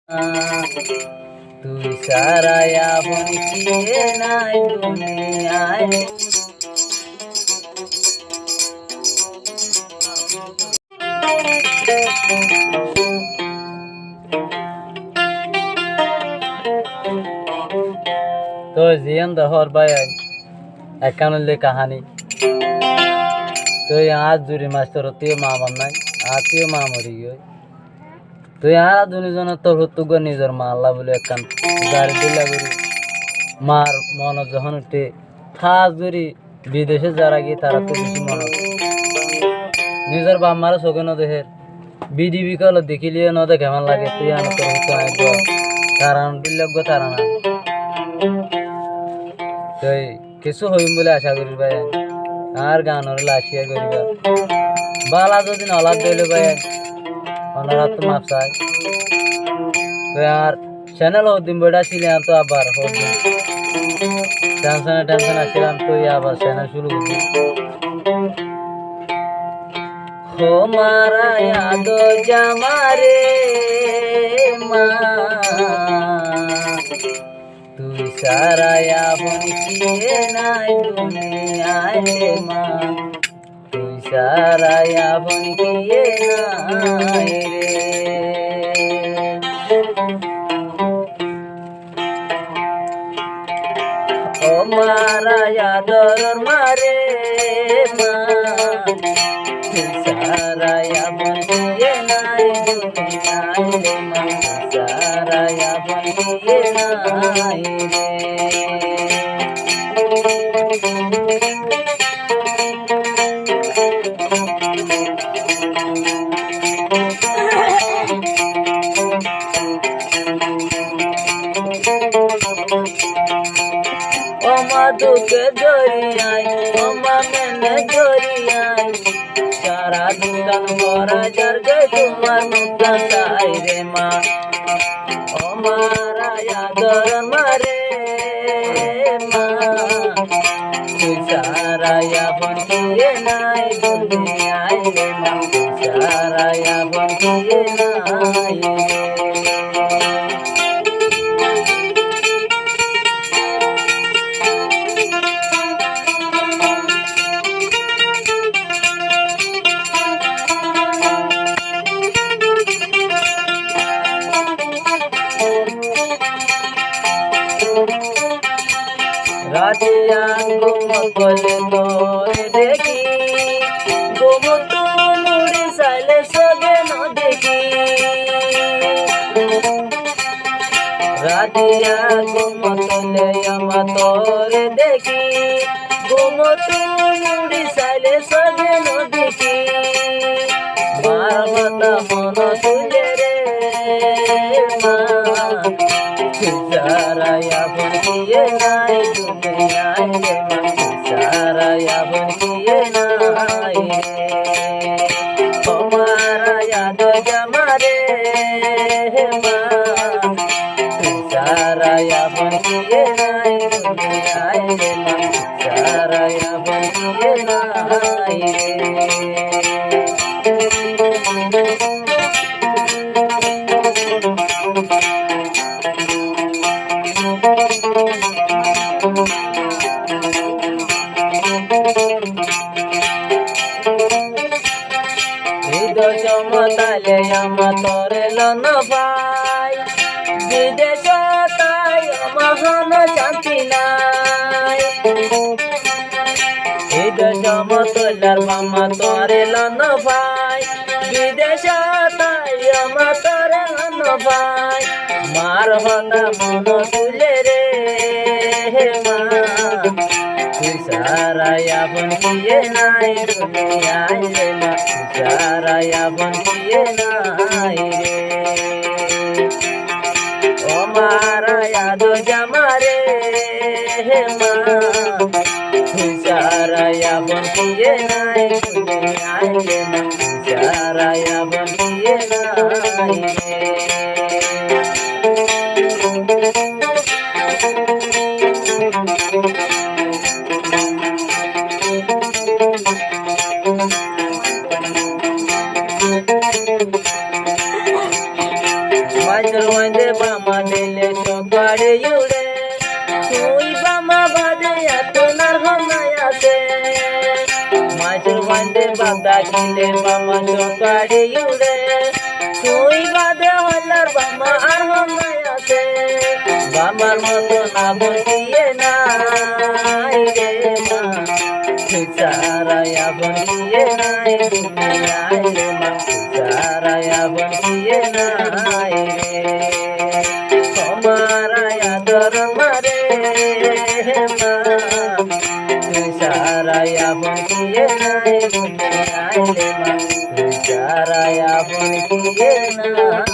তুই সারা আপন কে নাই দুনিয়ায়। তো জিয়ান দহর ভাই একানলে কাহানি তুই আজ জুরি মাছ তোর তুই মা আমার নাই আর তুই মা মরি গিয়ে তুই আর দুজন তোর তুগ নিজের মা আল্লাহ বলে একখান গাড়ি দিলা করি মার মন যখন উঠে থাক জুরি বিদেশে যারা গিয়ে তারা তো বেশি মন নিজের বাপ মারও চোখে ন দেহের বিধি বিকল দেখিলিয়ে ন দেখে কেমন লাগে তুই আনো তোর তারা দিল্লজ্ঞ তারা না তুই কিছু হইম বলে আশা করি ভাই আর গানের লাশিয়া করিবা বালা যদি নলাদ দিলে ভাই অনারাত তো মাপ চাই তুই আর চ্যানেল হদিন বইটা ছিলাম তো আবার হদিন টেনশন আসছিলাম তুই আবার চ্যানেল শুরু করবি हो मारा यादो जमारे तू सारा याबन किए नाई दुनियाय तू सारा याबन किए नाई रे ओ मारा यादोर मारे सारा याबन किए नाई दुनियाय सारा याबन किए नाई रे দুঃখে জড়িয়াই ওমা মেনে জড়িয়াই সারা দোকান ভরা যার গে তোমার মুখটা চাই রে মা ও মারা আদর মারে মা তুই সারা আপন কিয়ে নাই দুনিয়ায় রে মা সারা আপন কিয়ে নাই রাজিয়া গোমতলে তোরে দেখি গোমত মুড়ি চাইলে সবে ন দেখি রাজিয়া গোমতলে আমা তোরে দেখি গোমত মুড়ি চাইলে সবে ন দেখি মার মাতা মন তুলে রে মা सारा याबन किए नाई दुनियाय रे सारा याबन किए नाई हमारा याद जमारे सारा याबन किए नाई दुनियाय रे सारा याबन किए नाई চমতালে আমা তোরে লন ভাই বিদেশ তাই মহান শান্তি নাই চমতলার মামা তোরে লন ভাই বিদেশ তাই আমা তোরে লন ভাই মার হতা মন তুলে রে মা তুই সারা আপন কিয়ে নাই দুনিয়ায় রে মা सारा याबन किए नाई रे ओ मारा यादो जमारे मा सारा याबन किए नाई दुनियाय रे मा सारा याबन किए नाई रे Why রে বামা দিলে সকালে উড়ে তুই বামা বাদে এত নার হনায় আছে মাছের বান্ধে বাদা কিলে বামা সকালে উড়ে তুই বাদে হলার বামা আর হনায় আছে বামার মতো না বলিয়ে নাই রে মা তুই সারায়া বলিয়ে নাই দুনিয়ায় রে মা তুই সারায়া বলিয়ে নাই রে তোমারায়া দর মারে মা তুই সারায়া বলিয়ে নাই দুনিয়ায় রে মা তুই সারায়া বলিয়ে নাই